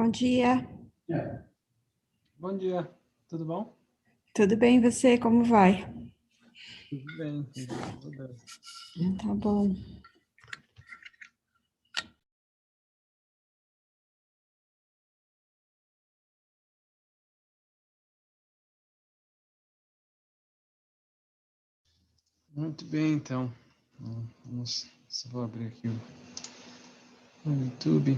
Bom dia. Bom dia, tudo bom? Tudo bem, você? Como vai? Tudo bem, graças a Deus. Tá bom. Muito bem, então. Só vou abrir aqui o YouTube.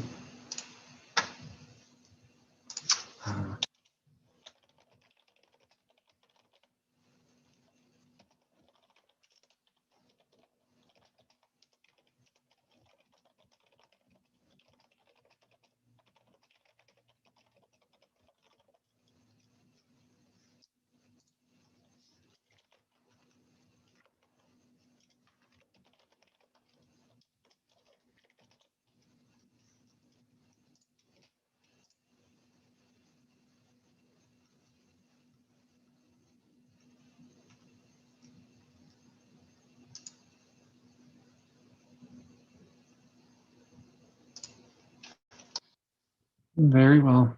Very well.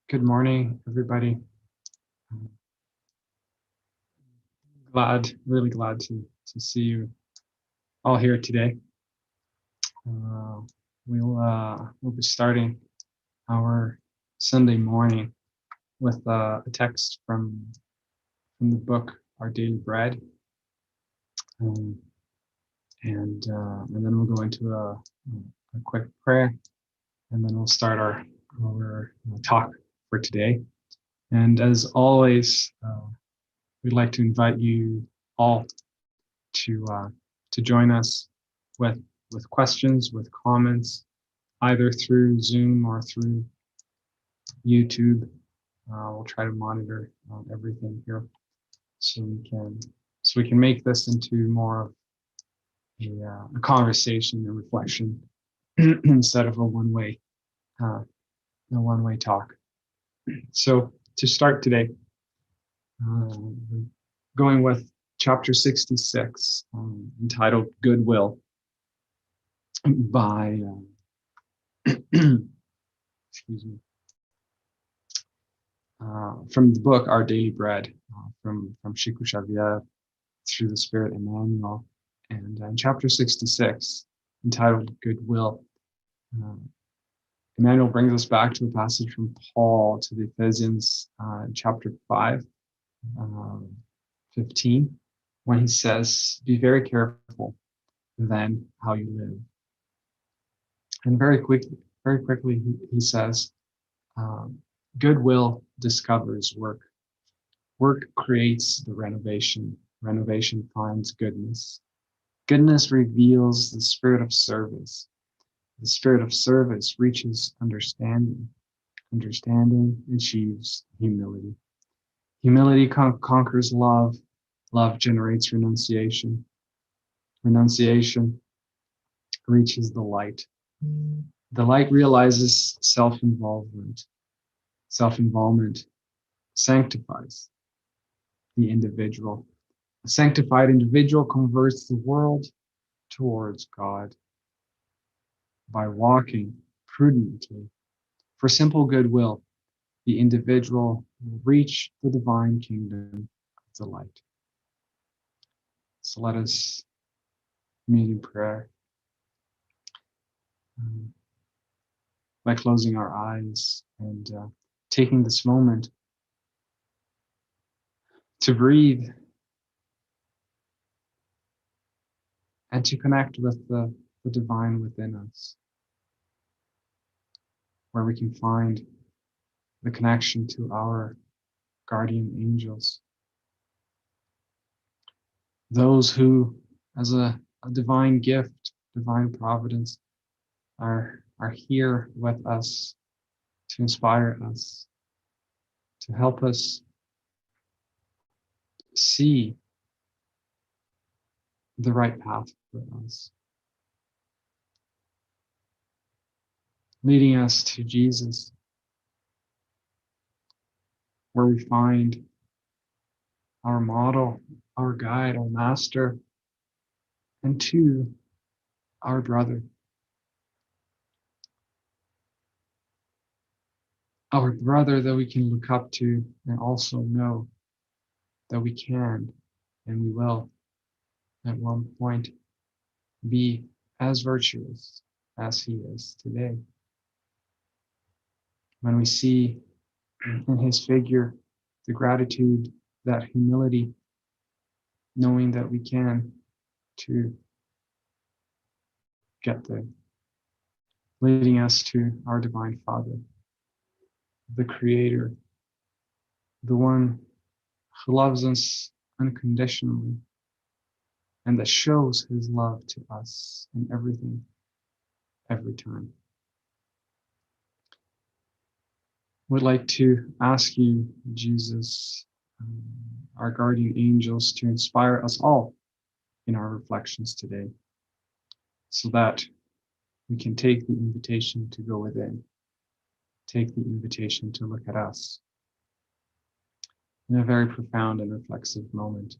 Good morning, everybody. Really glad to see you all here today. We'll be starting our Sunday morning with a text from the book Our Daily Bread, and then we'll go into a quick prayer, and then we'll start our talk for today. And as always, we'd like to invite you all to join us with questions, with comments, either through Zoom or through YouTube. We'll try to monitor everything here, so we can make this into more of a conversation and reflection instead of a one-way talk. So to start today, we're going with chapter 66, entitled Goodwill, by excuse me, from the book Our Daily Bread, from Chico Xavier through the Spirit Emmanuel, and in chapter 66, entitled Goodwill, Emmanuel brings us back to a passage from Paul to the Ephesians, chapter 5, 15, when he says, "Be very careful then how you live." And very quickly, he says, goodwill discovers work. Work creates the renovation. Renovation finds goodness. Goodness reveals the spirit of service. The spirit of service reaches understanding. Understanding achieves humility. Humility conquers love. Love generates renunciation. Renunciation reaches the light. The light realizes self-involvement. Self-involvement sanctifies the individual. A sanctified individual converts the world towards God by walking prudently. For simple goodwill, the individual will reach the divine kingdom of the light. So let us meet in prayer by closing our eyes and taking this moment to breathe and to connect with the divine within us, where we can find the connection to our guardian angels, those who, as a divine gift, divine providence, are here with us to inspire us, to help us see the right path for us, leading us to Jesus, where we find our model, our guide, our master, and to our brother. our brother that we can look up to, and also know that we can and we will at one point be as virtuous as he is today. When we see in his figure the gratitude, that humility, knowing that we can, to get there, leading us to our Divine Father, the Creator, the one who loves us unconditionally and that shows his love to us in everything, every time. Would like to ask you, Jesus, our guardian angels, to inspire us all in our reflections today, so that we can take the invitation to go within, take the invitation to look at us in a very profound and reflexive moment.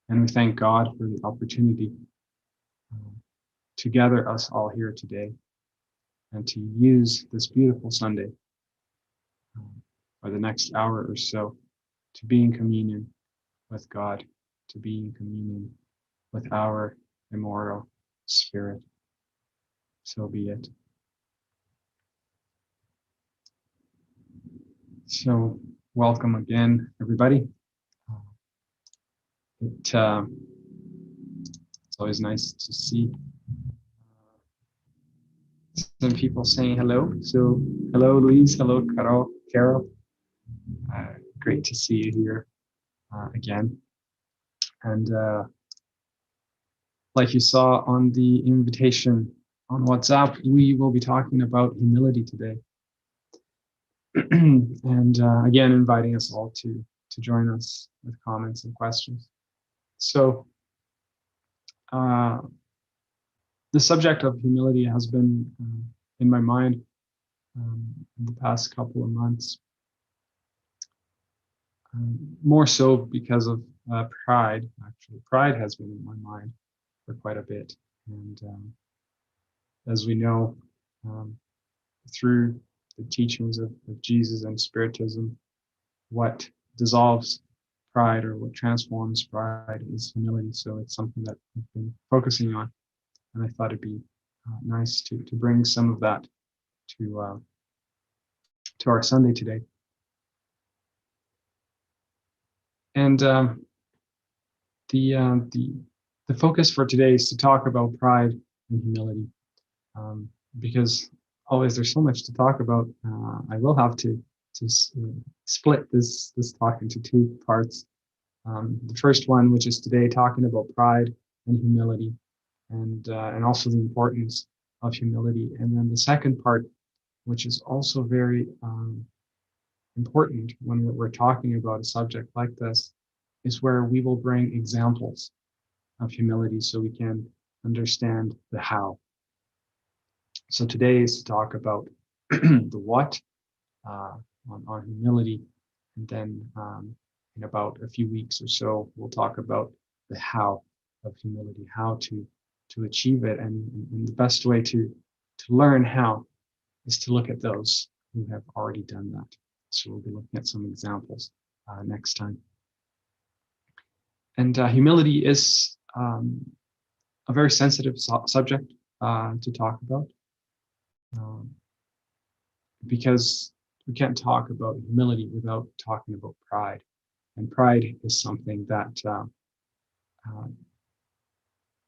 And we thank God for the opportunity to gather us all here today and to use this beautiful Sunday for the next hour or so to be in communion with God, to be in communion with our immortal spirit. So be it. So welcome again, everybody. It's always nice to see some people saying hello. So hello, Louise. Hello, Carol. Great to see you here again. And like you saw on the invitation on WhatsApp, we will be talking about humility today. And again, inviting us all to join us with comments and questions. So the subject of humility has been in my mind in the past couple of months, more so because of pride. Actually, pride has been in my mind for quite a bit. And as we know, through the teachings of Jesus and Spiritism, what dissolves pride or what transforms pride is humility. So it's something that I've been focusing on, and I thought it'd be nice to bring some of that to our Sunday today. And the focus for today is to talk about pride and humility, because always there's so much to talk about. I will have to split this talk into two parts. The first one, which is today, talking about pride and humility, and also the importance of humility. And then the second part, which is also very important when we're talking about a subject like this, is where we will bring examples of humility so we can understand the how. So today is to talk about the what on humility, and then in about a few weeks or so, we'll talk about the how of humility, how to achieve it, and the best way to learn how is to look at those who have already done that. So we'll be looking at some examples next time. And humility is a very sensitive subject to talk about, because we can't talk about humility without talking about pride. And pride is something that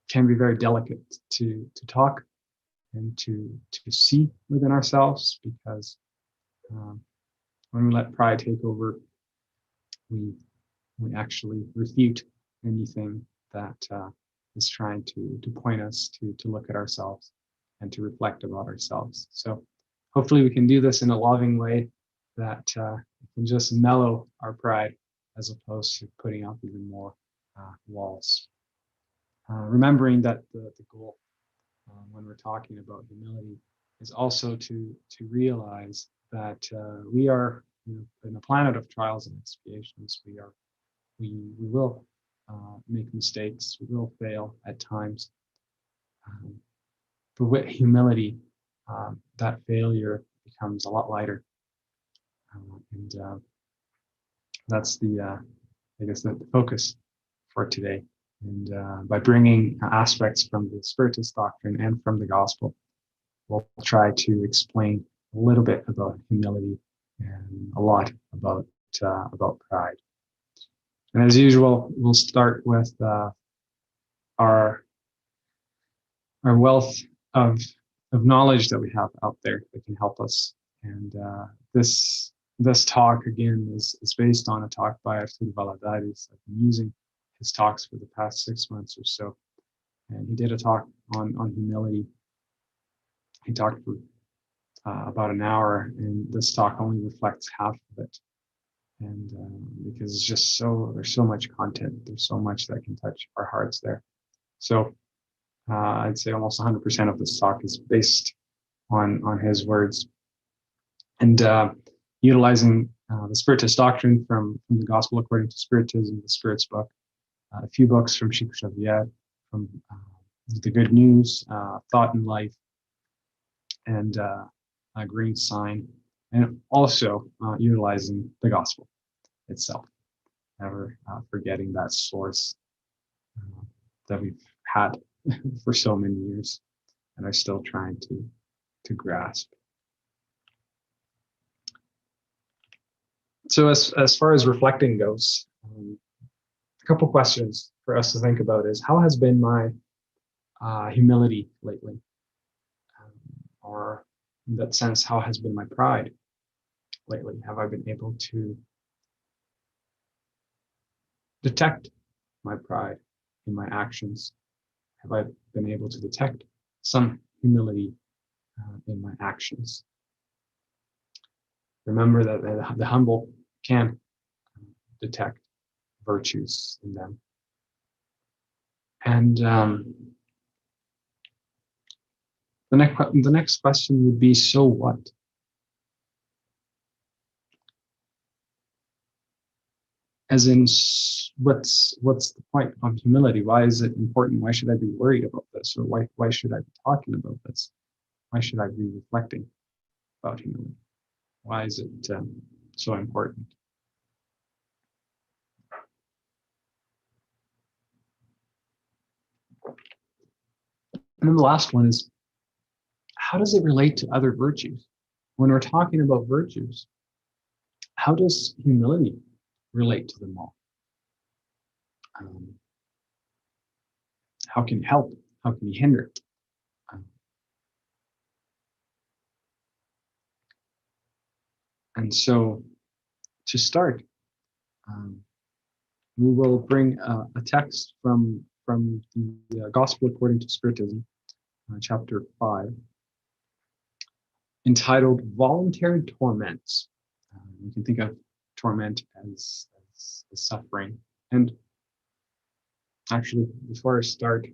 can be very delicate to talk and to see within ourselves, because when we let pride take over, we actually refute anything that is trying to point us to look at ourselves and to reflect about ourselves. So hopefully we can do this in a loving way that can just mellow our pride, as opposed to putting up even more walls. Remembering that the goal when we're talking about humility is also to realize that we are, in a planet of trials and expiations. We will make mistakes. We will fail at times. But with humility, that failure becomes a lot lighter, and that's I guess the focus for today. And by bringing aspects from the Spiritist doctrine and from the gospel, we'll try to explain a little bit about humility and a lot about pride. And as usual, we'll start with our wealth of knowledge that we have out there that can help us. And this talk again is based on a talk by Arturo Valadares. I've been using his talks for the past 6 months or so, and he did a talk on humility. He talked for about an hour, and this talk only reflects half of it. And because it's just there's so much content, there's so much that can touch our hearts there. So I'd say almost 100% of this talk is based on his words, and utilizing the Spiritist doctrine from the Gospel According to Spiritism, the Spirit's book, a few books from Chico Xavier, from The Good News, Thought and Life, and a Green Sign, and also utilizing the Gospel itself, never forgetting that source that we've had for so many years and are still trying to grasp. So as far as reflecting goes, a couple questions for us to think about is, how has been my humility lately? Or in that sense, how has been my pride lately? Have I been able to detect my pride in my actions? Have I been able to detect some humility in my actions? Remember that the humble can detect virtues in them. And the next question would be, so what? As in, what's the point of humility? Why is it important? Why should I be worried about this? Or why should I be talking about this? Why should I be reflecting about humility? Why is it so important? And then the last one is, how does it relate to other virtues? When we're talking about virtues, how does humility relate to them all? How can it help? How can it hinder? And so, to start, we will bring a text from the Gospel According to Spiritism, chapter 5, entitled "Voluntary Torments." You can think of torment as suffering. And actually, before I start,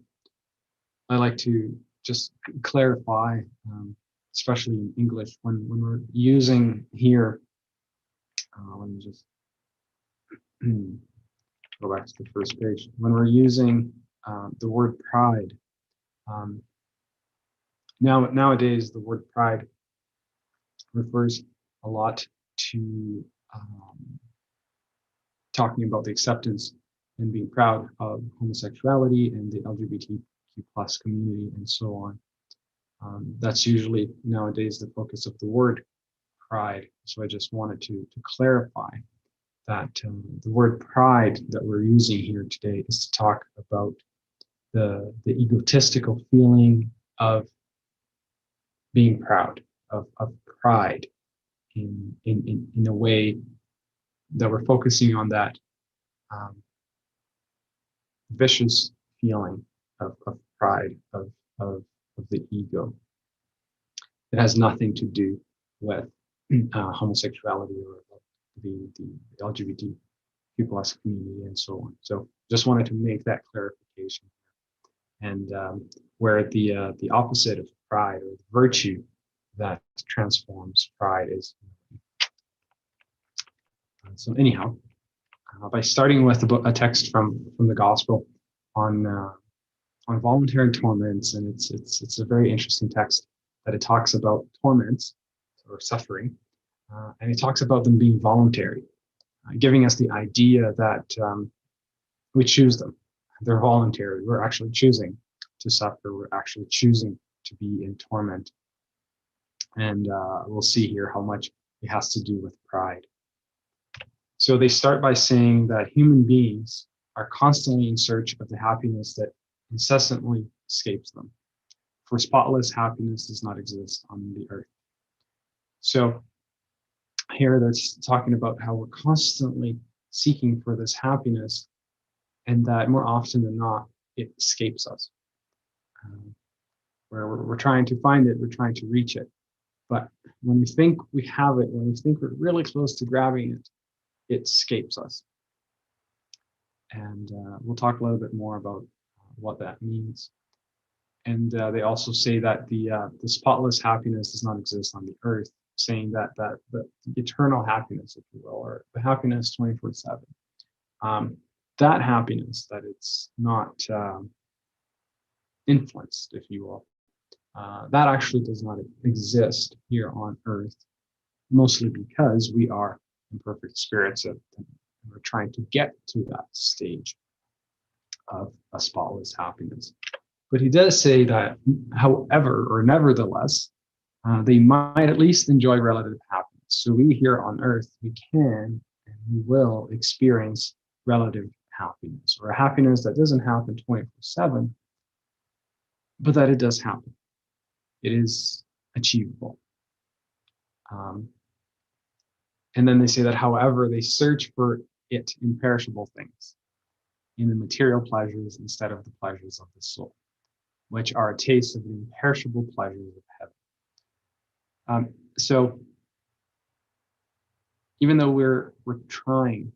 I like to just clarify, especially in English, when we're using here, let me just go back to the first page. When we're using the word pride, nowadays the word pride refers a lot to talking about the acceptance and being proud of homosexuality and the LGBTQ plus community and so on. That's usually nowadays the focus of the word pride. So I just wanted to clarify that the word pride that we're using here today is to talk about the egotistical feeling of being proud, of pride in a way that we're focusing on that vicious feeling of pride, of the ego. It has nothing to do with homosexuality or the LGBTQ plus community and so on. So just wanted to make that clarification. And where the opposite of pride, or virtue that transforms pride, is. So anyhow, by starting with a text from the Gospel on voluntary torments, and it's a very interesting text that it talks about torments or suffering and he talks about them being voluntary, giving us the idea that we choose them. They're voluntary. We're actually choosing to suffer. We're actually choosing to be in torment. And we'll see here how much it has to do with pride. So they start by saying that human beings are constantly in search of the happiness that incessantly escapes them. For spotless happiness does not exist on the earth. So here they're talking about how we're constantly seeking for this happiness, and that more often than not, it escapes us. Where we're trying to find it, we're trying to reach it. But when we think we have it, when we think we're really close to grabbing it, it escapes us. And we'll talk a little bit more about what that means. And they also say that the spotless happiness does not exist on the earth, saying that the eternal happiness, if you will, or the happiness 24/7, that happiness, that it's not influenced, if you will, that actually does not exist here on earth, mostly because we are imperfect spirits and we're trying to get to that stage of a spotless happiness. But he does say that, however, or nevertheless, they might at least enjoy relative happiness. So we here on earth, we can and we will experience relative happiness, or a happiness that doesn't happen 24/7, but that it does happen. It is achievable. And then they say that, however, they search for it in perishable things, in the material pleasures instead of the pleasures of the soul, which are a taste of the imperishable pleasures of heaven. So even though we're trying,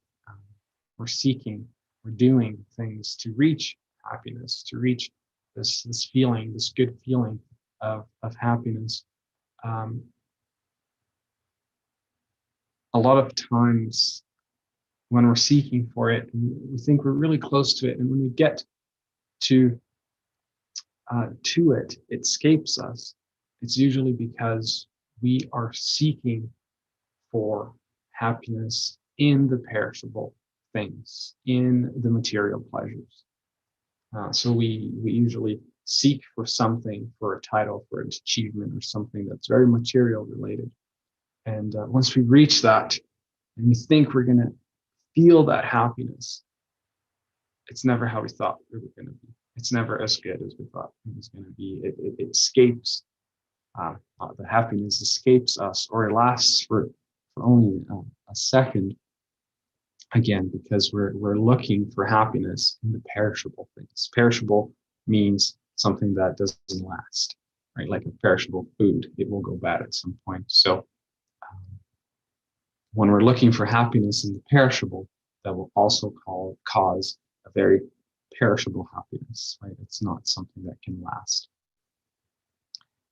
we're seeking, we're doing things to reach happiness, to reach this feeling, this good feeling of happiness, a lot of times when we're seeking for it, we think we're really close to it, and when we get to it, it escapes us. It's usually because we are seeking for happiness in the perishable things, in the material pleasures. So we usually seek for something, for a title, for an achievement, or something that's very material related. And once we reach that, and we think we're going to feel that happiness, it's never how we thought we were going to be. It's never as good as we thought it was going to be. It escapes, the happiness escapes us, or it lasts for only a second, again, because we're looking for happiness in the perishable things. Perishable means something that doesn't last, right? Like a perishable food, it will go bad at some point. So when we're looking for happiness in the perishable, that will also cause a very perishable happiness, right? It's not something that can last.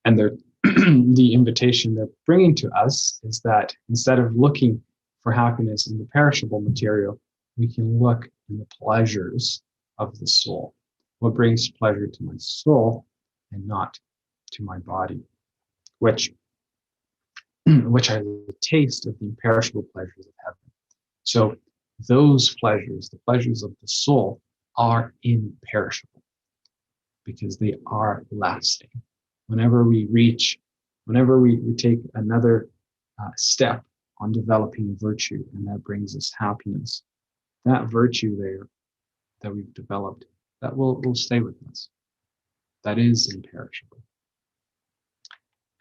And the invitation they're bringing to us is that instead of looking for happiness in the perishable material, we can look in the pleasures of the soul. What brings pleasure to my soul and not to my body, which are the taste of the imperishable pleasures of heaven. So those pleasures, the pleasures of the soul, are imperishable because they are lasting. Whenever we take another step on developing virtue, and that brings us happiness, that virtue there that we've developed, that will stay with us. That is imperishable.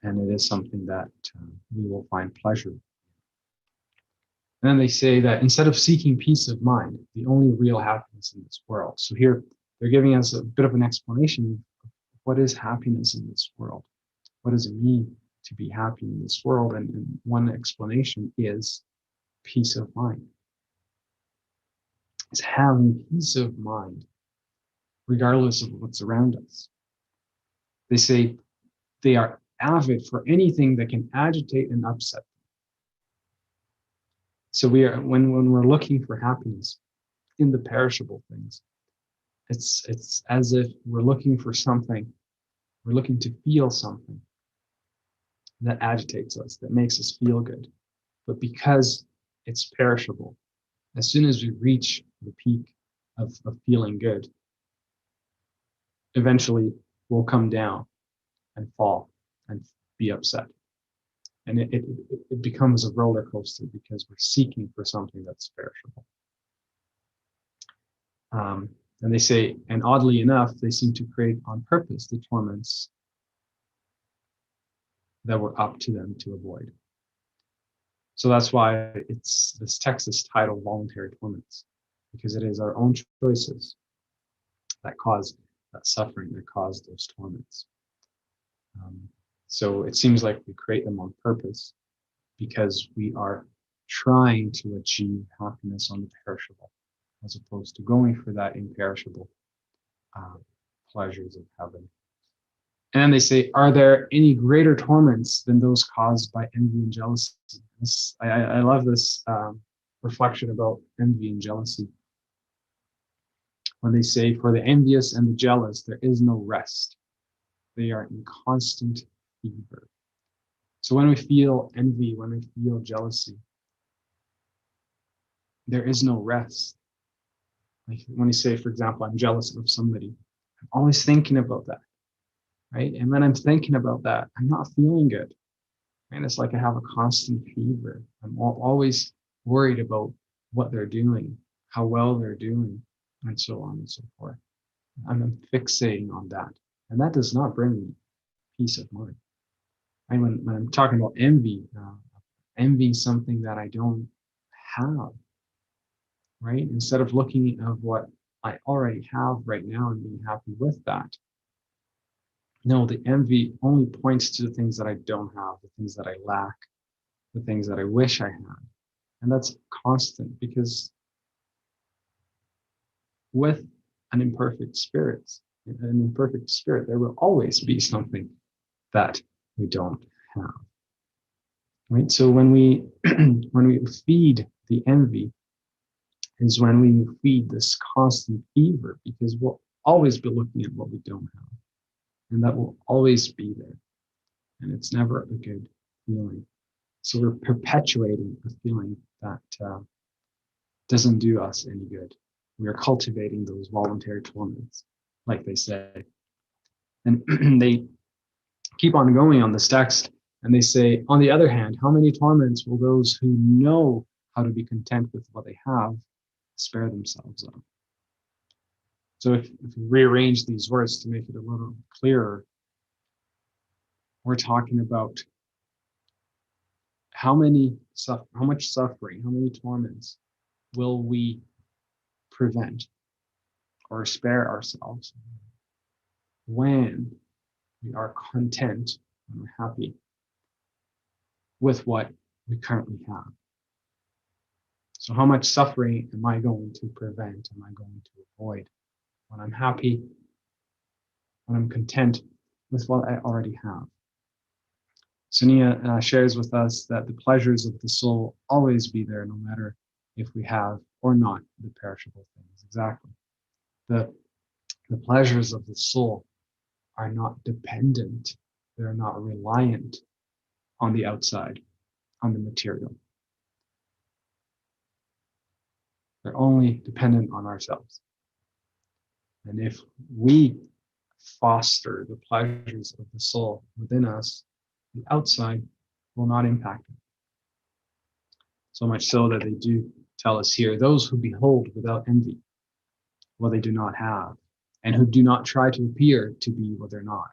And it is something that we will find pleasure in. And then they say that instead of seeking peace of mind, the only real happiness in this world. So here they're giving us a bit of an explanation of what is happiness in this world. What does it mean to be happy in this world? And one explanation is peace of mind. It's having peace of mind, regardless of what's around us. They say they are avid for anything that can agitate and upset them. So when we're looking for happiness in the perishable things, it's as if we're looking for something, we're looking to feel something that agitates us, that makes us feel good. but because it's perishable, as soon as we reach the peak of feeling good, eventually we'll come down and fall and be upset. And it becomes a roller coaster because we're seeking for something that's perishable. And they say, and oddly enough, they seem to create on purpose the torments that were up to them to avoid. So that's why this text is titled Voluntary Torments, because it is our own choices that cause that suffering, that cause those torments. So it seems like we create them on purpose because we are trying to achieve happiness on the perishable, as opposed to going for that imperishable pleasures of heaven. And then they say, are there any greater torments than those caused by envy and jealousy? I love this reflection about envy and jealousy. When they say, for the envious and the jealous, there is no rest. They are in constant fever. So when we feel envy, when we feel jealousy, there is no rest. Like when you say, for example, I'm jealous of somebody, I'm always thinking about that, right? And when I'm thinking about that, I'm not feeling good. And it's like I have a constant fever. I'm always worried about what they're doing, how well they're doing, and so on and so forth. I'm fixating on that. And that does not bring me peace of mind. And when I'm talking about envy, envying something that I don't have, right? Instead of looking at what I already have right now and being happy with that. No, the envy only points to the things that I don't have, the things that I lack, the things that I wish I had. And that's constant because with an imperfect spirit, there will always be something that we don't have. Right? So when we when we feed the envy is when we feed this constant fever, because we'll always be looking at what we don't have. And that will always be there. And it's never a good feeling. So we're perpetuating a feeling that doesn't do us any good. We are cultivating those voluntary torments, like they say. And they keep on going on this text, and they say, on the other hand, how many torments will those who know how to be content with what they have spare themselves of? So if we rearrange these words to make it a little clearer, we're talking about how much suffering, how many torments will we prevent or spare ourselves when we are content and we're happy with what we currently have. So how much suffering am I going to prevent, am I going to avoid when I'm happy, when I'm content with what I already have? Sonia shares with us that the pleasures of the soul always be there, no matter if we have or not the perishable things. Exactly. The pleasures of the soul are not dependent. They're not reliant on the outside, on the material. They're only dependent on ourselves. And if we foster the pleasures of the soul within us, the outside will not impact it. So much so that they do tell us here, those who behold without envy what they do not have, and who do not try to appear to be what they're not.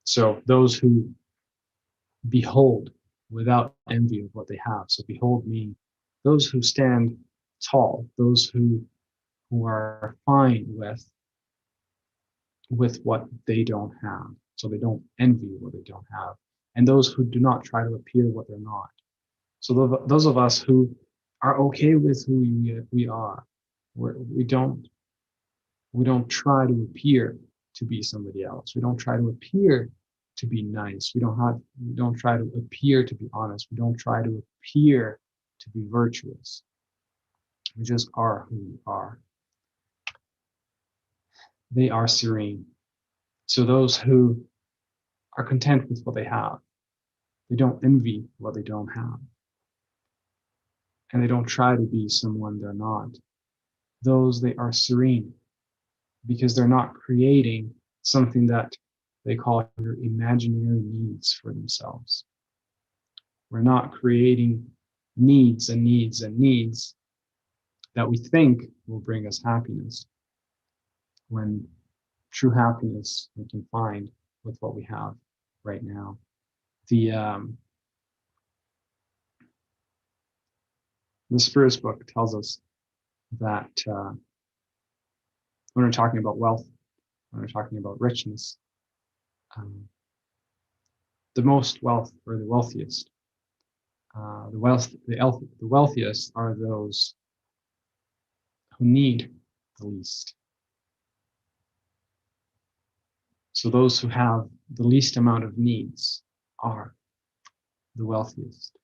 So those who behold without envy of what they have. So behold mean those who stand tall, those who are fine with what they don't have. So they don't envy what they don't have. And those who do not try to appear what they're not. So those of us who are okay with who we are, we don't try to appear to be somebody else. We don't try to appear to be nice. We don't try to appear to be honest. We don't try to appear to be virtuous. We just are who we are. They are serene. So those who are content with what they have, They don't envy what they don't have. And they don't try to be someone they're not. Those, they are serene because they're not creating something that they call your imaginary needs for themselves. We're not creating needs and needs and needs that we think will bring us happiness, when true happiness we can find with what we have right now. The Spirit's book tells us that when we're talking about wealth, when we're talking about richness, the most wealth, or the wealthiest, the wealthiest are those who need the least. So those who have the least amount of needs are the wealthiest.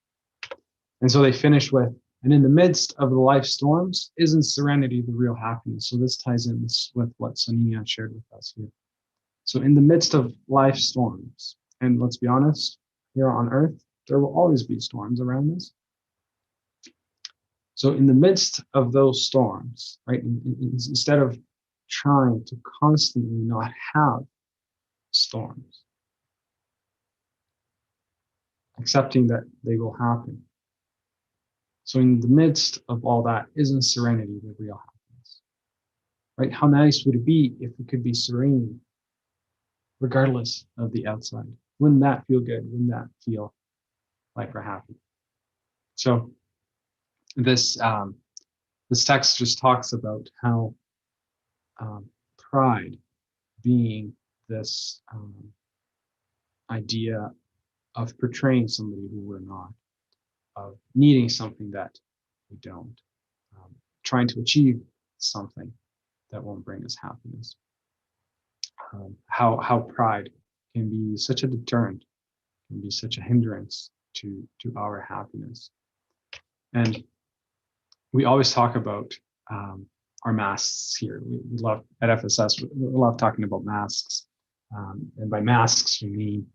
And so they finish with, and in the midst of the life storms, isn't serenity the real happiness? So this ties in with what Sonia shared with us here. So in the midst of life storms, and let's be honest, here on earth, there will always be storms around us. So in the midst of those storms, right, instead of trying to constantly not have storms, accepting that they will happen. So in the midst of all that, isn't serenity the real happiness? Right? How nice would it be if we could be serene regardless of the outside? Wouldn't that feel good? Wouldn't that feel like we're happy? So this text just talks about how pride being this idea of portraying somebody who we're not, of needing something that we don't, trying to achieve something that won't bring us happiness. How pride can be such a deterrent, can be such a hindrance to our happiness. And we always talk about our masks here. We love at FSS. We love talking about masks, and by masks we mean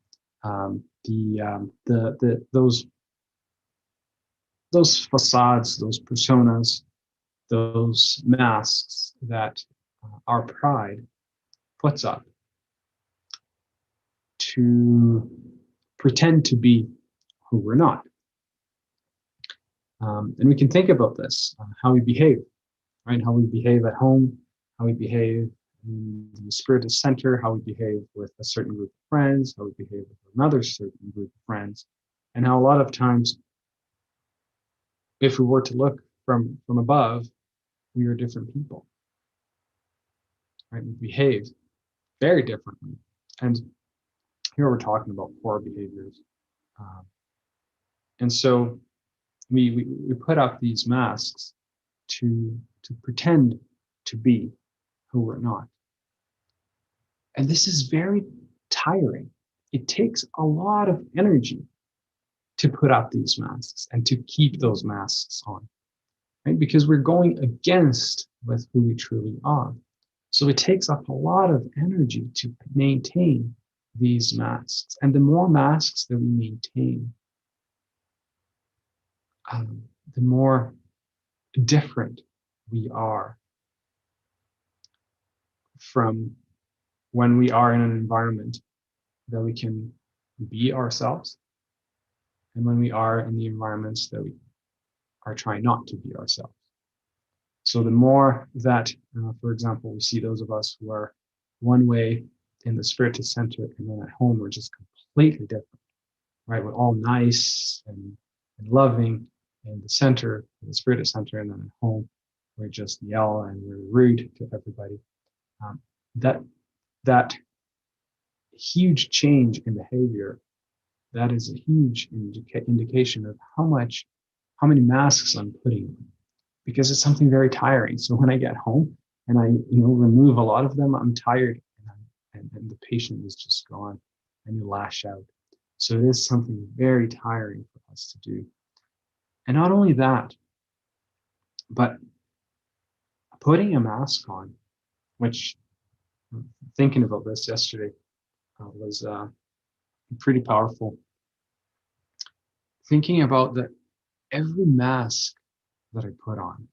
those facades, those personas, those masks that our pride puts up to pretend to be who we're not. And we can think about this, how we behave, right? How we behave at home, how we behave in the Spirit Center, how we behave with a certain group of friends, how we behave with another certain group of friends, and how a lot of times, if we were to look from above, we are different people, right? We behave very differently. And here we're talking about poor behaviors. And so we put up these masks to pretend to be who we're not. And this is very tiring. It takes a lot of energy to put up these masks and to keep those masks on, right? Because we're going against with who we truly are. So it takes up a lot of energy to maintain these masks. And the more masks that we maintain, the more different we are from when we are in an environment that we can be ourselves, and when we are in the environments that we are trying not to be ourselves. So the more that, for example, we see those of us who are one way in the Spirit Center, and then at home we're just completely different, right? We're all nice and loving in the center, in the Spirit Center, and then at home we're just yell and we're rude to everybody. That huge change in behavior, that is a huge indication of how many masks I'm putting on, because it's something very tiring. So when I get home and I remove a lot of them, I'm tired, and the patient is just gone, and you lash out. So it is something very tiring for us to do. And not only that, but putting a mask on, which, thinking about this yesterday, was pretty powerful. thinking about that every mask that I put on,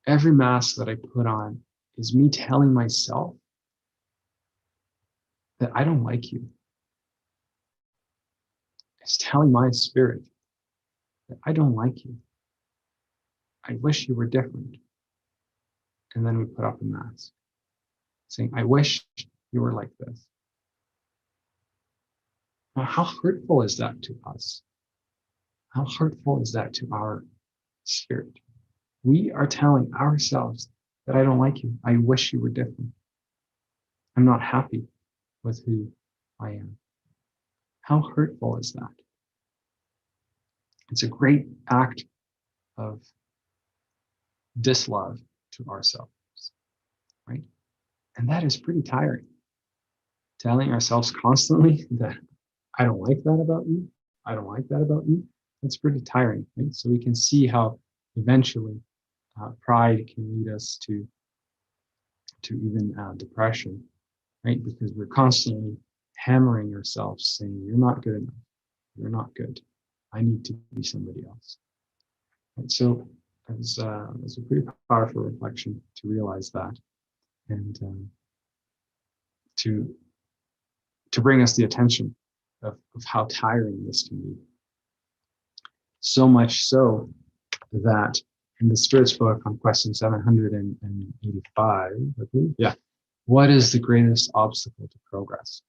every mask that I put on is me telling myself that I don't like you. It's telling my spirit that I don't like you. I wish you were different. And then we put up a mask saying, I wish you were like this. Now, how hurtful is that to us? How hurtful is that to our spirit? We are telling ourselves that I don't like you. I wish you were different. I'm not happy with who I am. How hurtful is that? It's a great act of dislove to ourselves, right? And that is pretty tiring. Telling ourselves constantly that I don't like that about you. I don't like that about you. That's pretty tiring, right? So we can see how eventually pride can lead us to even depression, right? Because we're constantly hammering ourselves, saying, "You're not good enough. You're not good. I need to be somebody else." And so it's a pretty powerful reflection to realize that, and to bring us the attention of how tiring this can be. So much so that in the Spirit's book on question 785, I believe, what is the greatest obstacle to progress?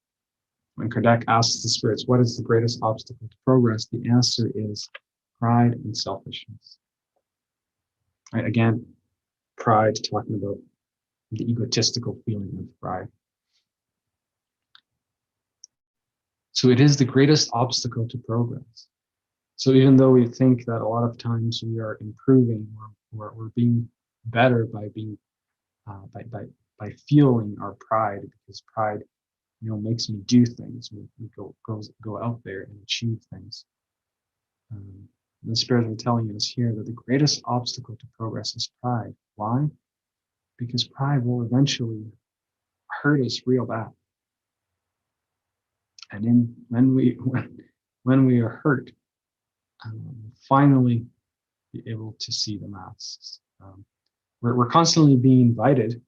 When Kardec asks the spirits, what is the greatest obstacle to progress? The answer is pride and selfishness. Right? Again, pride, talking about the egotistical feeling of pride. So it is the greatest obstacle to progress. So even though we think that a lot of times we are improving, we're being better by being by fueling our pride, because pride, makes me do things. We go out there and achieve things. The Spirit is telling us here that the greatest obstacle to progress is pride. Why? Because pride will eventually hurt us real bad. And when we are hurt, finally be able to see the masks. We're constantly being invited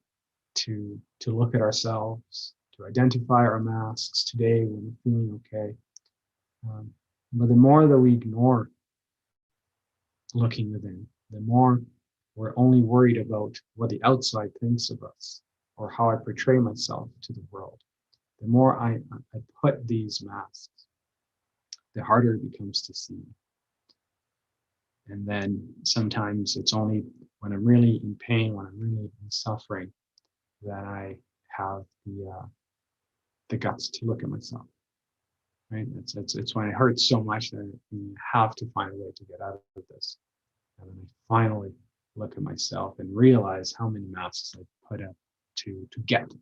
to look at ourselves, to identify our masks today when we're feeling okay. But the more that we ignore looking within, the more we're only worried about what the outside thinks of us or how I portray myself to the world. The more I put these masks, the harder it becomes to see. And then sometimes it's only when I'm really in pain, when I'm really in suffering, that I have the guts to look at myself. Right? It's when it hurts so much that you have to find a way to get out of this. And then I finally look at myself and realize how many masks I put up to get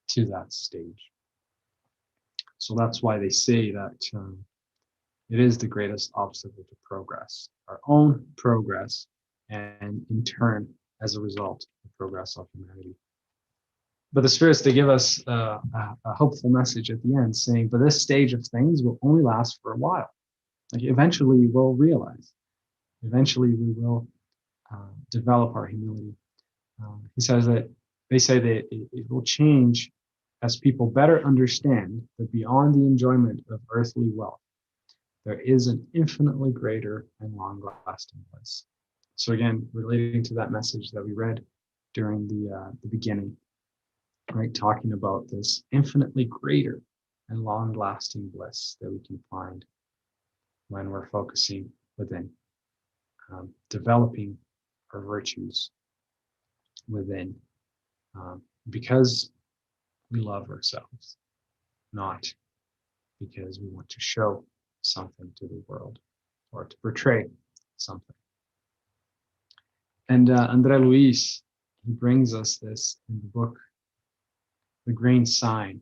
to that stage. So that's why they say that it is the greatest obstacle to progress, our own progress, and in turn, as a result, the progress of humanity. But the spirits, they give us a hopeful message at the end, saying, but this stage of things will only last for a while. Like eventually we'll realize, eventually we will develop our humility. He says that they say that it will change as people better understand that beyond the enjoyment of earthly wealth, there is an infinitely greater and long-lasting bliss. So again, relating to that message that we read during the beginning, right, talking about this infinitely greater and long-lasting bliss that we can find when we're focusing within, developing our virtues within, because we love ourselves, not because we want to show something to the world or to portray something. And André Luis, he brings us this in the book, The Green Sign,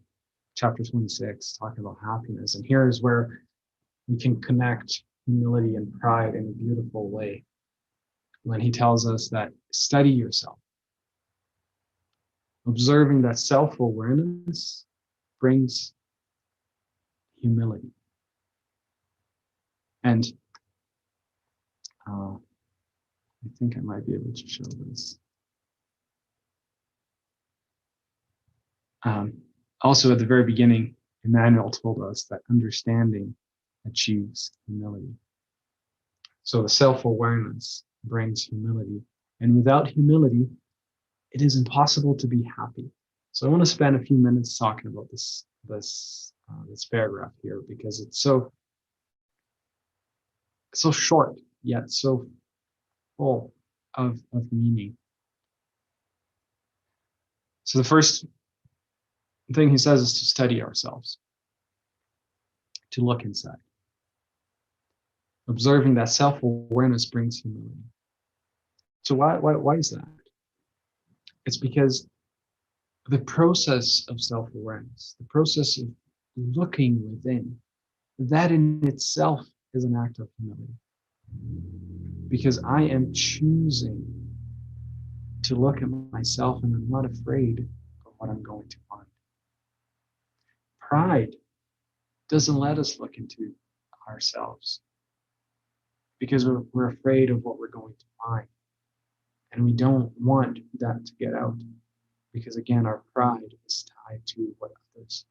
chapter 26, talking about happiness. And here is where we can connect humility and pride in a beautiful way, when he tells us that study yourself, observing that self-awareness brings humility. And I think I might be able to show this. Also, at the very beginning, Emmanuel told us that understanding achieves humility. So the self-awareness brings humility. And without humility, it is impossible to be happy. So I want to spend a few minutes talking about this paragraph here, because it's so short, yet so full of meaning. So the first thing he says is to study ourselves, to look inside. Observing that self-awareness brings humility. So why is that? It's because the process of self-awareness, the process of looking within, that in itself is an act of humility. Because I am choosing to look at myself and I'm not afraid of what I'm going to find. Pride doesn't let us look into ourselves because we're afraid of what we're going to find. And we don't want that to get out because, again, our pride is tied to what others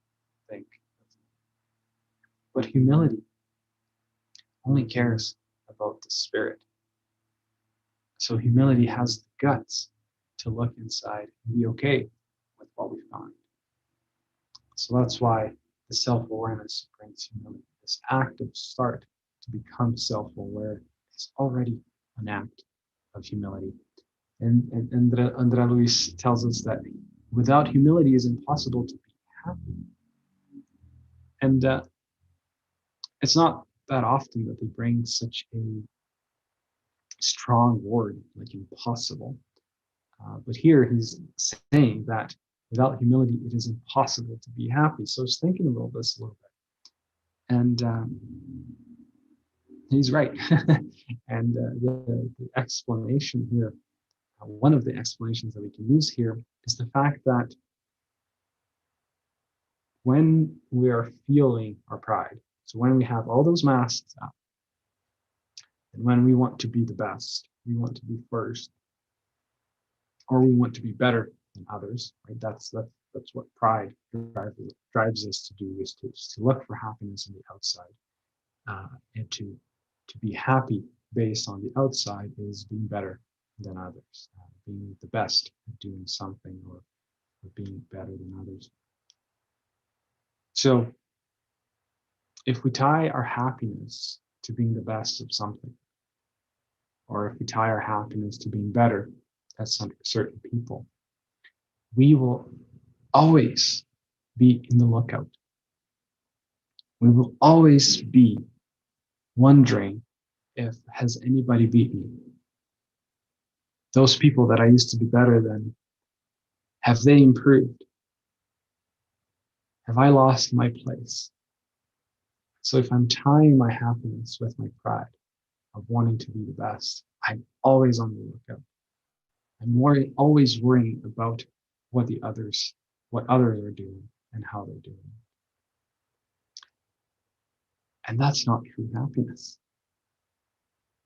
think. But humility only cares about the spirit. So humility has the guts to look inside and be okay with what we find. So that's why the self-awareness brings humility. This active start to become self-aware is already an act of humility. And André Luis tells us that without humility, it is impossible to be happy. And it's not that often that they bring such a strong word like impossible. But here he's saying that without humility, it is impossible to be happy. So I was thinking about this a little bit. And he's right. And the explanation here, one of the explanations that we can use here is the fact that when we are feeling our pride, so when we have all those masks up, and when we want to be the best, we want to be first, or we want to be better than others, right? That's what pride drives us to do, is to look for happiness on the outside, and to be happy based on the outside is being better than others, being the best at doing something, or being better than others. So if we tie our happiness to being the best of something, or if we tie our happiness to being better at some certain people, we will always be in the lookout. We will always be wondering if has anybody beat me? Those people that I used to be better than, have they improved? Have I lost my place? So if I'm tying my happiness with my pride of wanting to be the best, I'm always on the lookout. I'm always worrying about what others are doing and how they're doing. And that's not true happiness.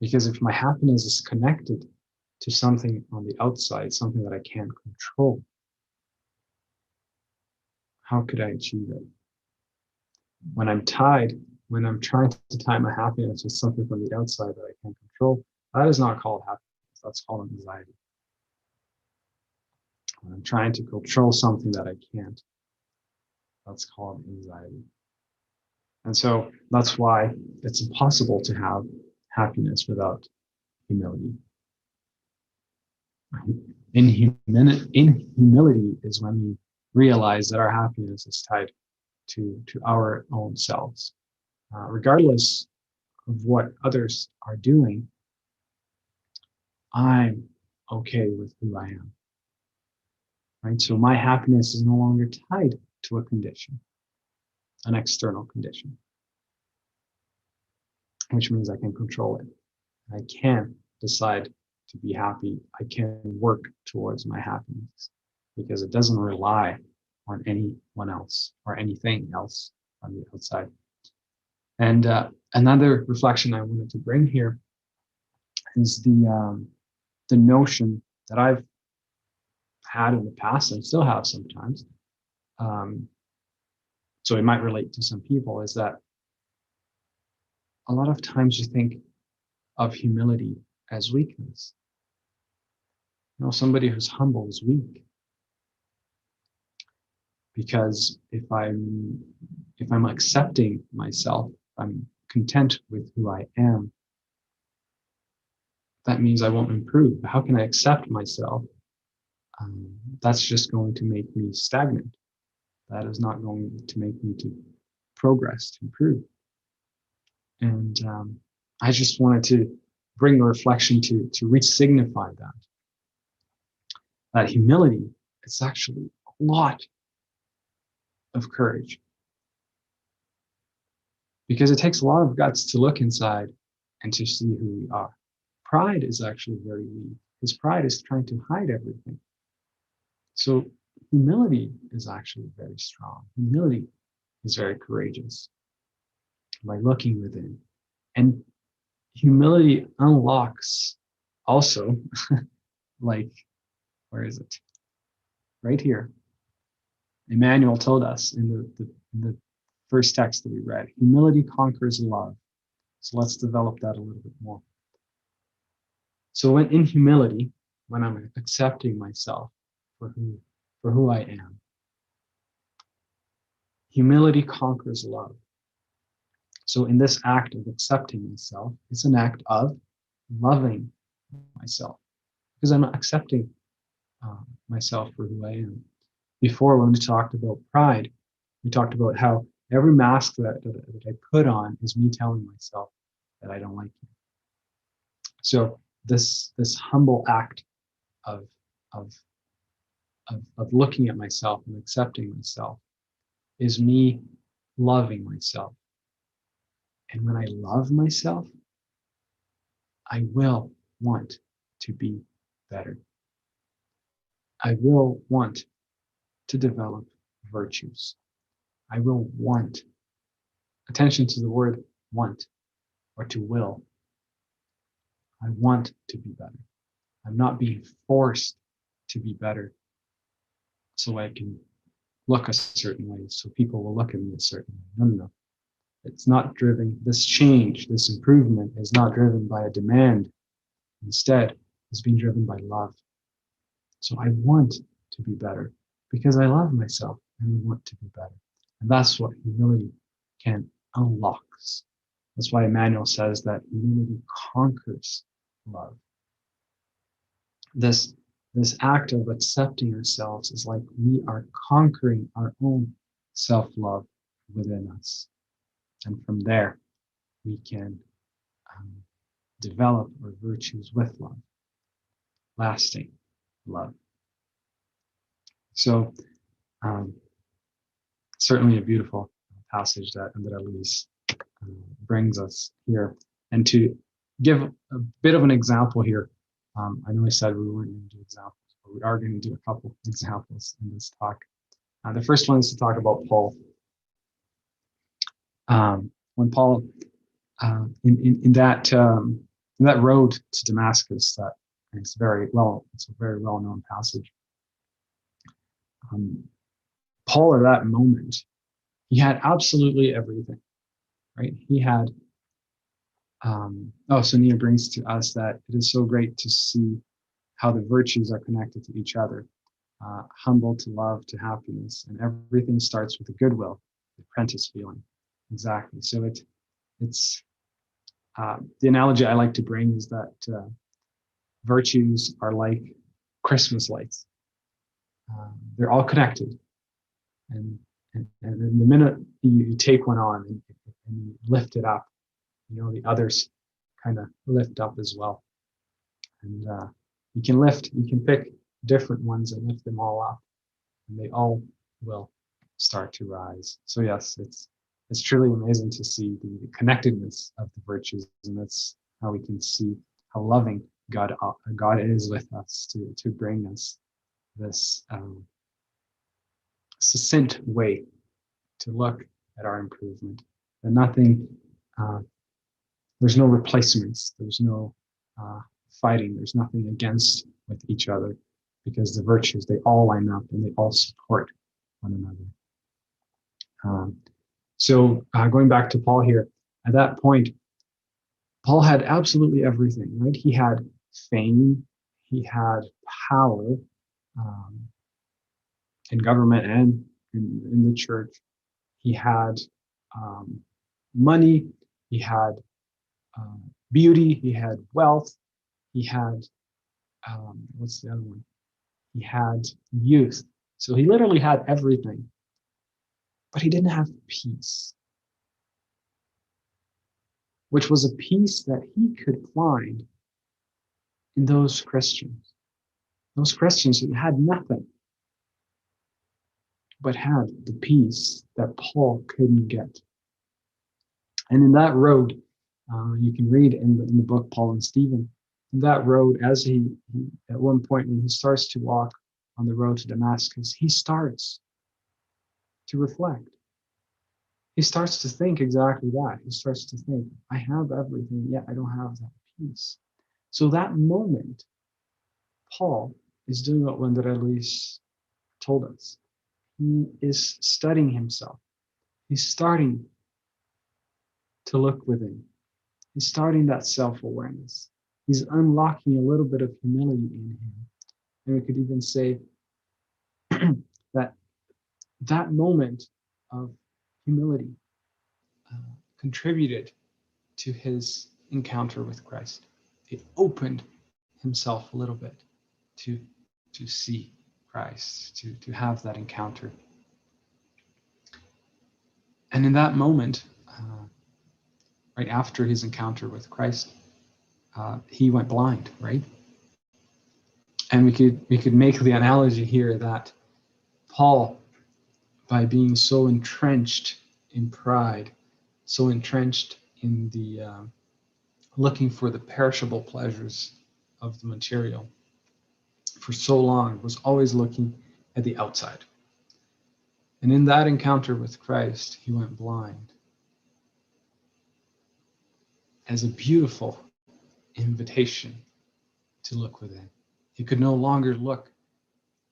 Because if my happiness is connected to something on the outside, something that I can't control, how could I achieve it? When I'm trying to tie my happiness with something from the outside that I can't control, that is not called happiness. That's called anxiety. When I'm trying to control something that I can't, that's called anxiety. And so that's why it's impossible to have happiness without humility. In humility is when we realize that our happiness is tied to our own selves. Regardless of what others are doing, I'm okay with who I am. Right? So my happiness is no longer tied to a condition, an external condition, which means I can control it. I can decide to be happy. I can work towards my happiness because it doesn't rely on anyone else or anything else on the outside. And another reflection I wanted to bring here is the notion that I've had in the past and still have sometimes. So it might relate to some people, is that a lot of times you think of humility as weakness. Somebody who's humble is weak, because if I'm accepting myself, I'm content with who I am, that means I won't improve. How can I accept myself? That's just going to make me stagnant. That is not going to make me to progress, to improve. And I just wanted to bring a reflection to re-signify that humility is actually a lot of courage, because it takes a lot of guts to look inside and to see who we are. Pride is actually very weak, because pride is trying to hide everything. So humility is actually very strong. Humility is very courageous by looking within. And humility unlocks also, like, where is it? Right here. Emmanuel told us in the first text that we read, humility conquers love. So let's develop that a little bit more. So when in humility, when I'm accepting myself for who I am, humility conquers love. So in this act of accepting myself, it's an act of loving myself, because I'm accepting myself for who I am. Before, when we talked about pride, we talked about how every mask that I put on is me telling myself that I don't like you. So this humble act of looking at myself and accepting myself is me loving myself. And when I love myself, I will want to be better. I will want to develop virtues. I will want, attention to the word want, or to will. I want to be better. I'm not being forced to be better so I can look a certain way, so people will look at me a certain way. No. It's not driven, this change, this improvement is not driven by a demand. Instead, it's being driven by love. So I want to be better because I love myself and I want to be better. And that's what humility can unlock. That's why Emmanuel says that humility conquers love. This act of accepting ourselves is like we are conquering our own self-love within us. And from there, we can develop our virtues with love, lasting love. So certainly a beautiful passage that Luis brings us here. And to give a bit of an example here, I know I said we weren't going to do examples, but we are going to do a couple examples in this talk. The first one is to talk about Paul. When Paul, in that road to Damascus, it's a very well-known passage. Paul, at that moment, he had absolutely everything, right? He had. So Nia brings to us that it is so great to see how the virtues are connected to each other. Humble to love to happiness, and everything starts with a goodwill, the apprentice feeling. Exactly. So it's the analogy I like to bring is that virtues are like Christmas lights. They're all connected, and the minute you take one on and you lift it up, the others kind of lift up as well. And you can pick different ones and lift them all up, and they all will start to rise. So yes, it's truly amazing to see the connectedness of the virtues, and that's how we can see how loving God is with us to bring us this succinct way to look at our improvement. And nothing there's no replacements. There's no fighting. There's nothing against with each other, because the virtues, they all line up and they all support one another. So going back to Paul here, at that point, Paul had absolutely everything, right? He had fame, he had power in government and in the church. He had money, he had beauty, he had wealth, he had, what's the other one? He had youth. So he literally had everything, but he didn't have peace, which was a peace that he could find in those Christians who had nothing, but had the peace that Paul couldn't get. And in that road, you can read in the book, Paul and Stephen, in that road, as he at one point when he starts to walk on the road to Damascus, he starts to reflect. He starts to think exactly that. He starts to think, I have everything, yet I don't have that peace. So that moment, Paul is doing what Wenderelis told us. He is studying himself. He's starting to look within. He's starting that self-awareness. He's unlocking a little bit of humility in him. And we could even say that moment of humility contributed to his encounter with Christ. It opened himself a little bit to see Christ, to have that encounter. And in that moment, right after his encounter with Christ, he went blind, right? And we could make the analogy here that Paul, by being so entrenched in pride, so entrenched in the looking for the perishable pleasures of the material, for so long was always looking at the outside. And in that encounter with Christ, he went blind, as a beautiful invitation to look within. He could no longer look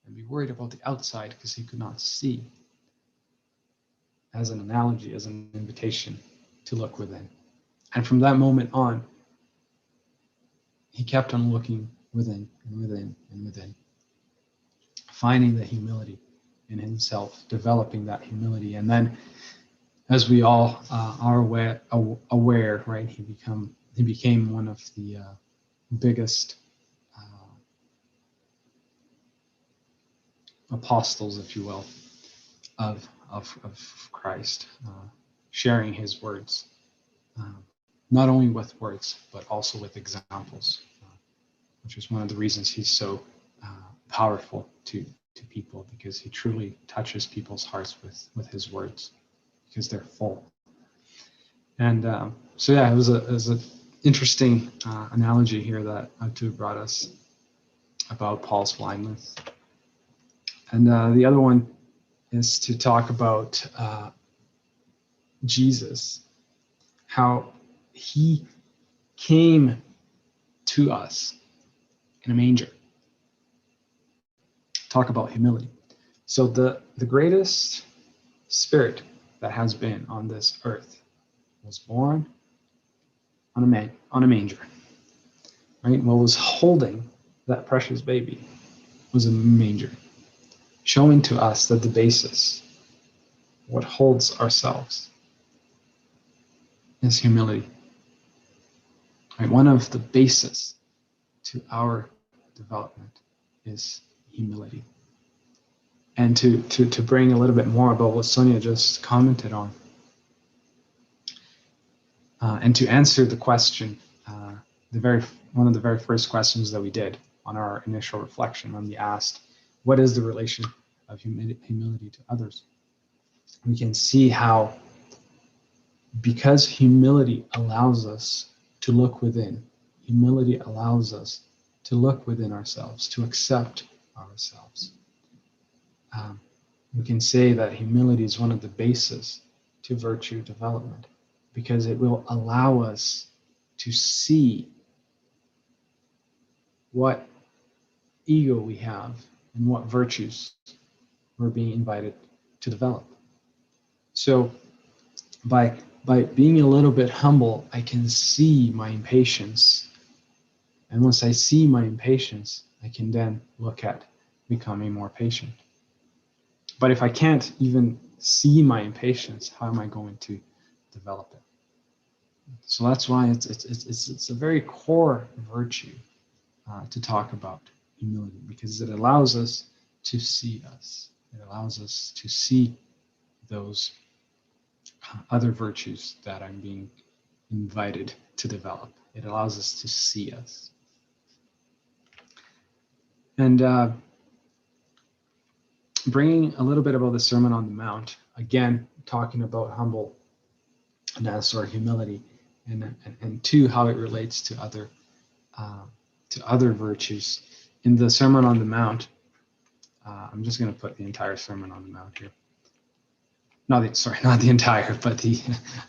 and be worried about the outside because he could not see, as an analogy, as an invitation to look within. And from that moment on, he kept on looking within and within and within, finding the humility in himself, developing that humility. And then, as we all are aware, right, he became one of the biggest apostles, if you will, of Christ, sharing his words, not only with words, but also with examples, which is one of the reasons he's so powerful to people, because he truly touches people's hearts with his words, because they're full. And so yeah, it was an interesting analogy here that Atu brought us about Paul's blindness. And the other one is to talk about Jesus, how he came to us in a manger. Talk about humility. So the greatest spirit that has been on this earth was born on a manger. Right? What was holding that precious baby was a manger, showing to us that the basis, what holds ourselves, is humility. Right? One of the bases to our development is humility. And to bring a little bit more about what Sonia just commented on, and to answer the question, one of the very first questions that we did on our initial reflection, when we asked, what is the relation of humility to others? We can see how, because humility allows us to look within, humility allows us to look within ourselves, to accept ourselves. We can say that humility is one of the bases to virtue development, because it will allow us to see what ego we have and what virtues we're being invited to develop. So by being a little bit humble, I can see my impatience. And once I see my impatience, I can then look at becoming more patient. But if I can't even see my impatience, how am I going to develop it? So that's why it's a very core virtue to talk about humility, because it allows us to see us. It allows us to see those other virtues that I'm being invited to develop. It allows us to see us. And bringing a little bit about the Sermon on the Mount, again, talking about humbleness or humility, and two, how it relates to other virtues. In the Sermon on the Mount, I'm just going to put the entire Sermon on the Mount here. Not the entire, but the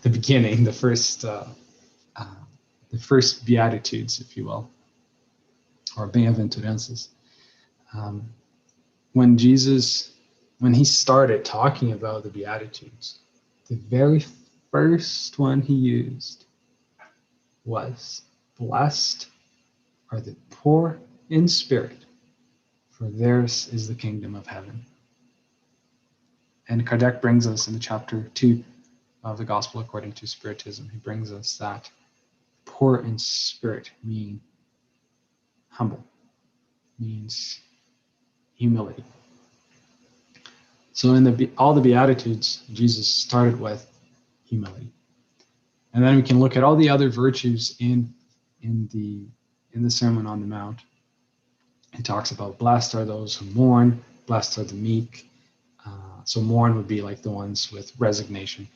beginning, the first Beatitudes, if you will, or Beneventurances. When he started talking about the Beatitudes, the very first one he used was, "Blessed are the poor in spirit, for theirs is the kingdom of heaven." And Kardec brings us in the chapter 2 of the Gospel according to Spiritism, he brings us that poor in spirit mean humble, means humility. So in all the Beatitudes, Jesus started with humility. And then we can look at all the other virtues in the Sermon on the Mount. He talks about blessed are those who mourn, blessed are the meek. So mourn would be like the ones with resignation.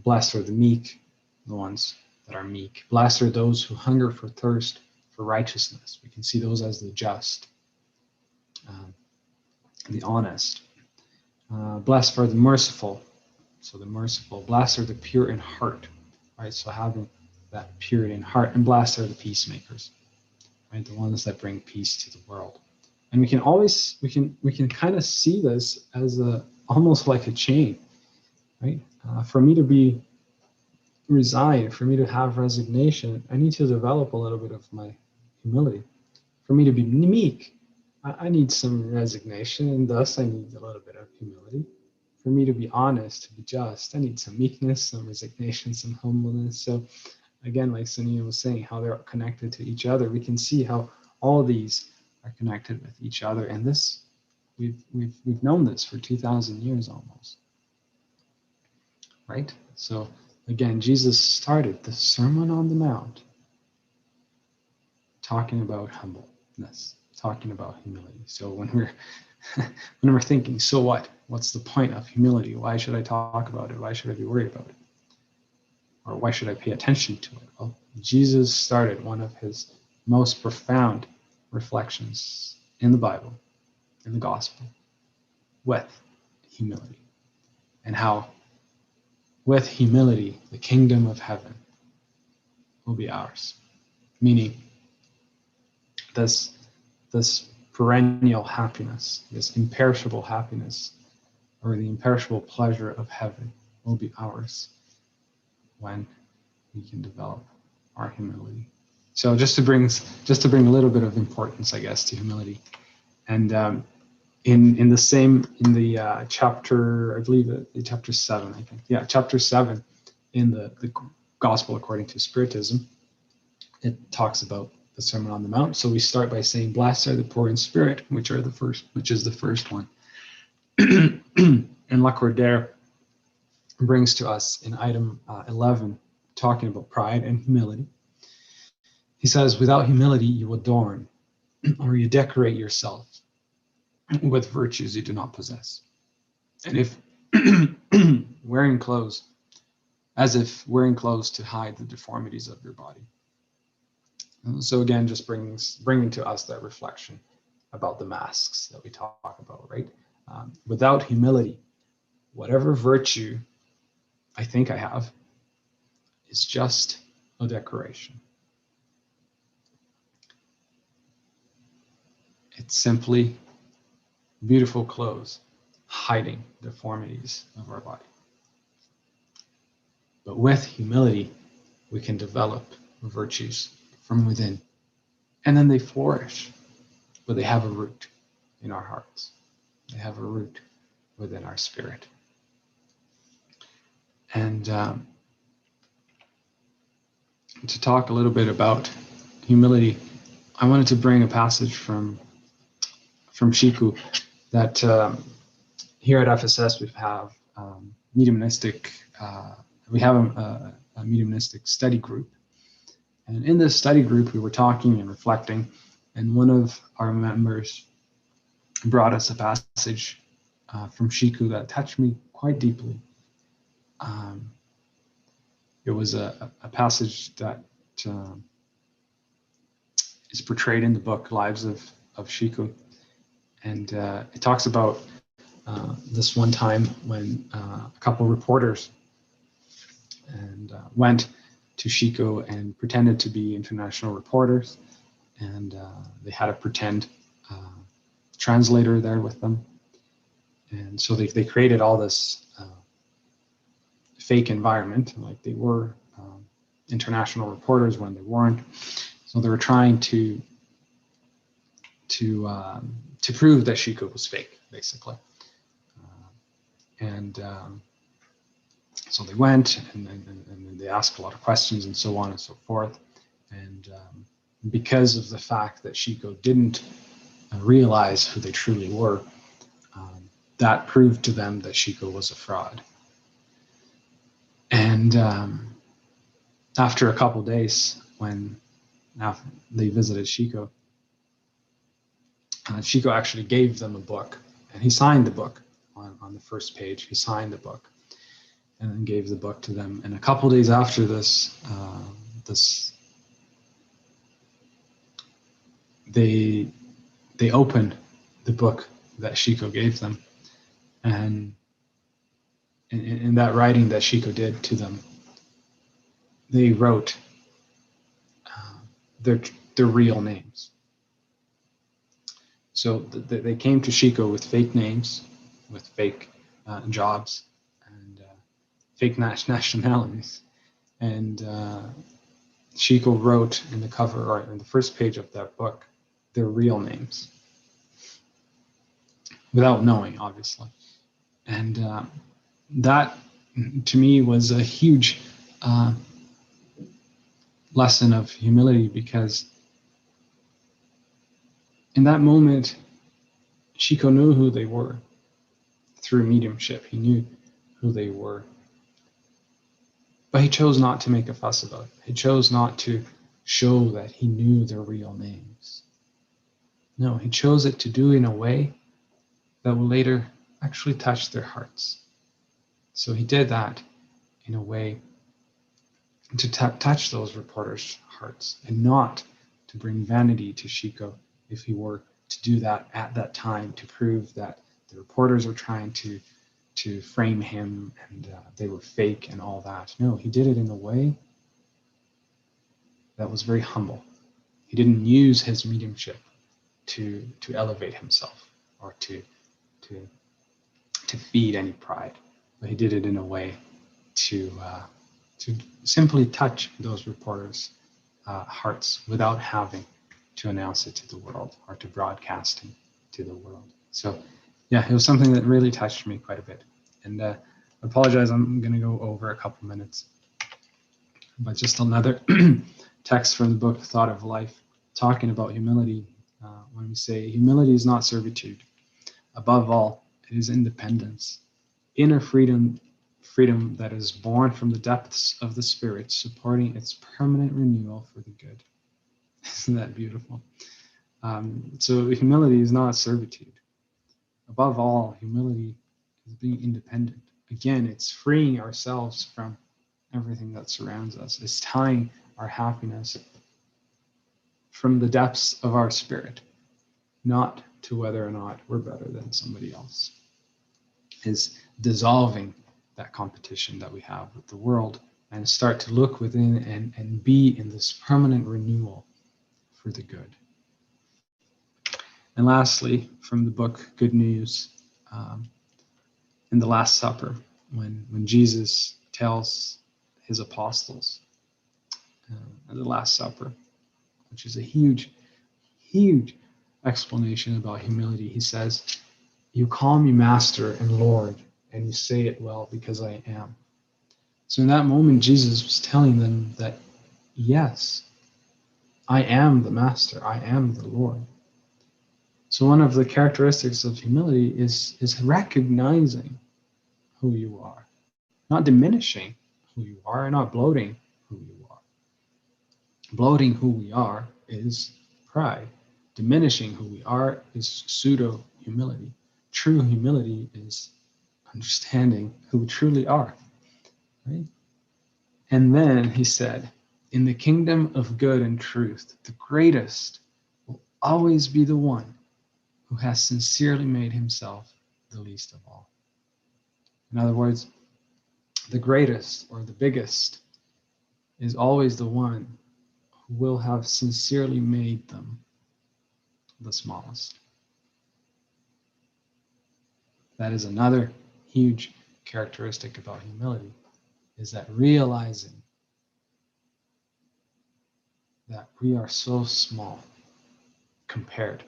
Blessed are the meek, the ones that are meek. Blessed are those who hunger for thirst for righteousness. We can see those as the just, the honest. Blessed are the merciful. So the merciful. Blessed are the pure in heart, right? So having that purity in heart. And blessed are the peacemakers, right? The ones that bring peace to the world. And we can kind of see this as almost like a chain, right? For me to be resigned, for me to have resignation, I need to develop a little bit of my humility. For me to be meek, I need some resignation, and thus I need a little bit of humility. For me to be honest, to be just, I need some meekness, some resignation, some humbleness. So again, like Sonia was saying, how they're connected to each other, we can see how all these are connected with each other. And this, we've known this for 2,000 years almost, right? So again, Jesus started the Sermon on the Mount talking about humbleness, talking about humility. So when we're thinking, so what? What's the point of humility? Why should I talk about it? Why should I be worried about it? Or why should I pay attention to it? Well, Jesus started one of his most profound reflections in the Bible, in the gospel, with humility. And how with humility, the kingdom of heaven will be ours. Meaning this perennial happiness, this imperishable happiness, or the imperishable pleasure of heaven will be ours when we can develop our humility. So just to bring a little bit of importance, I guess, to humility. And in the chapter, I believe chapter 7, I think. Yeah, chapter 7 in the Gospel according to Spiritism, it talks about the Sermon on the Mount. So we start by saying, "Blessed are the poor in spirit," which is the first one. And Lacordaire brings to us in item 11, talking about pride and humility. He says, "Without humility, you adorn, or you decorate yourself with virtues you do not possess. And if wearing clothes to hide the deformities of your body." So again, just bringing to us that reflection about the masks that we talk about, right? Without humility, whatever virtue I think I have, is just a decoration. It's simply beautiful clothes hiding the deformities of our body. But with humility, we can develop virtues from within, and then they flourish, but they have a root in our hearts. They have a root within our spirit. And to talk a little bit about humility, I wanted to bring a passage from Shiku that here at FSS we have mediumistic. We have a mediumistic study group, and in this study group we were talking and reflecting, and one of our members brought us a passage from Shiku that touched me quite deeply. It was a passage that is portrayed in the book Lives of Shiku, and it talks about this one time when a couple of reporters went to Shiku and pretended to be international reporters, and they had a pretend translator there with them, and so they created all this fake environment, like they were international reporters when they weren't. So they were trying to prove that Shiku was fake, basically. So they went and they asked a lot of questions and so on and so forth. And because of the fact that Shiku didn't realize who they truly were, that proved to them that Shiku was a fraud. And after a couple days, when they visited Shiku, Shiku actually gave them a book, and he signed the book on the first page. He signed the book and then gave the book to them. And a couple days after this, they opened the book that Shiku gave them, and in that writing that Shiku did to them, they wrote their real names. So they came to Shiku with fake names, with fake jobs, and fake nationalities. And Shiku wrote in the cover, or in the first page of that book, their real names, without knowing, obviously. And that, to me, was a huge lesson of humility, because in that moment, Shiku knew who they were through mediumship. He knew who they were. But he chose not to make a fuss about it. He chose not to show that he knew their real names. No, he chose it to do in a way that will later actually touch their hearts. So he did that in a way to touch those reporters' hearts, and not to bring vanity to Shiku if he were to do that at that time, to prove that the reporters were trying to frame him and they were fake and all that. No, he did it in a way that was very humble. He didn't use his mediumship to elevate himself or to feed any pride, but he did it in a way to simply touch those reporters' hearts without having to announce it to the world or to broadcast it to the world. So yeah, it was something that really touched me quite a bit. And I apologize, I'm going to go over a couple minutes. But just another text from the book Thought of Life, talking about humility, when we say humility is not servitude. Above all, it is independence, inner freedom that is born from the depths of the spirit, supporting its permanent renewal for the good. Isn't that beautiful? So humility is not servitude. Above all, humility is being independent. Again, it's freeing ourselves from everything that surrounds us. It's tying our happiness from the depths of our spirit, not to whether or not we're better than somebody else. Is dissolving that competition that we have with the world and start to look within and be in this permanent renewal for the good. And lastly, from the book Good News, in the Last Supper, when Jesus tells his apostles at the Last Supper, which is a huge explanation about humility, he says, "You call me Master and Lord, and you say it well because I am." So in that moment, Jesus was telling them that, yes, I am the Master, I am the Lord. So one of the characteristics of humility is recognizing who you are, not diminishing who you are, not bloating who you are. Bloating who we are is pride. Diminishing who we are is pseudo-humility. True humility is understanding who we truly are. Right? And then he said, in the kingdom of good and truth, the greatest will always be the one who has sincerely made himself the least of all. In other words, the greatest or the biggest is always the one who will have sincerely made them the smallest. That is another huge characteristic about humility, is that realizing that we are so small compared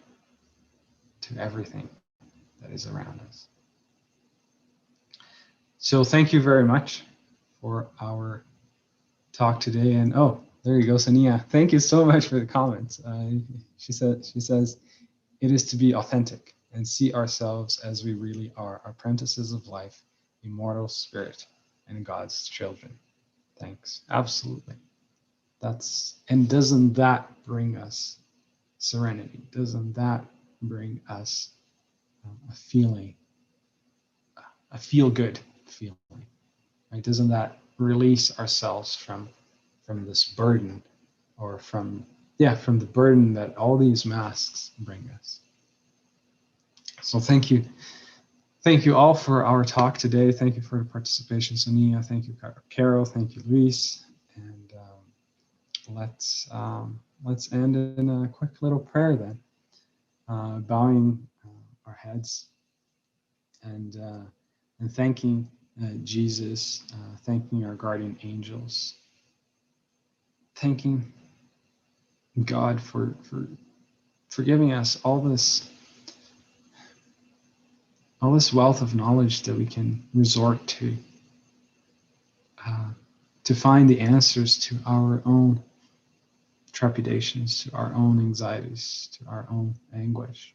to everything that is around us. So thank you very much for our talk today. And oh, there you go, Sania. Thank you so much for the comments. She says, it is to be authentic and see ourselves as we really are, apprentices of life, immortal spirit, and God's children. Thanks. Absolutely. And doesn't that bring us serenity? Doesn't that bring us a feeling, a feel-good feeling? Right? Doesn't that release ourselves from this burden, or from the burden that all these masks bring us? So thank you all for our talk today. Thank you for the participation, Sonia. Thank you, Carol. Thank you, Luis. And let's end in a quick little prayer then, bowing our heads and thanking Jesus, thanking our guardian angels, thanking God for giving us all this wealth of knowledge that we can resort to find the answers to our own trepidations, to our own anxieties, to our own anguish,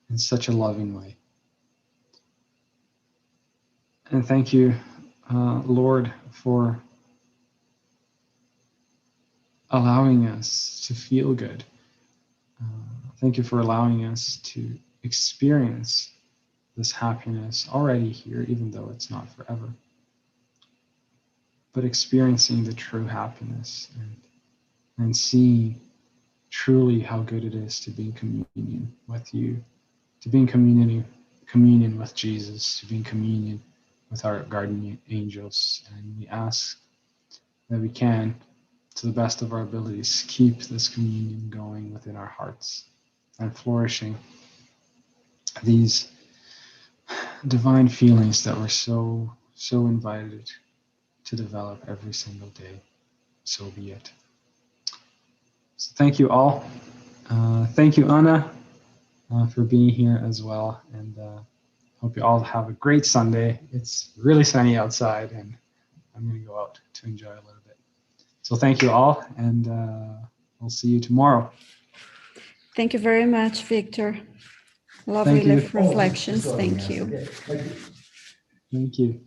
in such a loving way. And thank you, Lord, for allowing us to feel good. Thank you for allowing us to experience this happiness already here, even though it's not forever. But experiencing the true happiness and seeing truly how good it is to be in communion with you, to be in communion with Jesus, to be in communion with our guardian angels. And we ask that we can, to the best of our abilities, keep this communion going within our hearts and flourishing these divine feelings that we're so invited to develop every single day. So be it. So thank you all. Thank you, Anna, for being here as well. And hope you all have a great Sunday. It's really sunny outside, and I'm going to go out to enjoy a little bit. So thank you all, and we'll see you tomorrow. Thank you very much, Victor. Lovely reflections. Thank you. Thank you.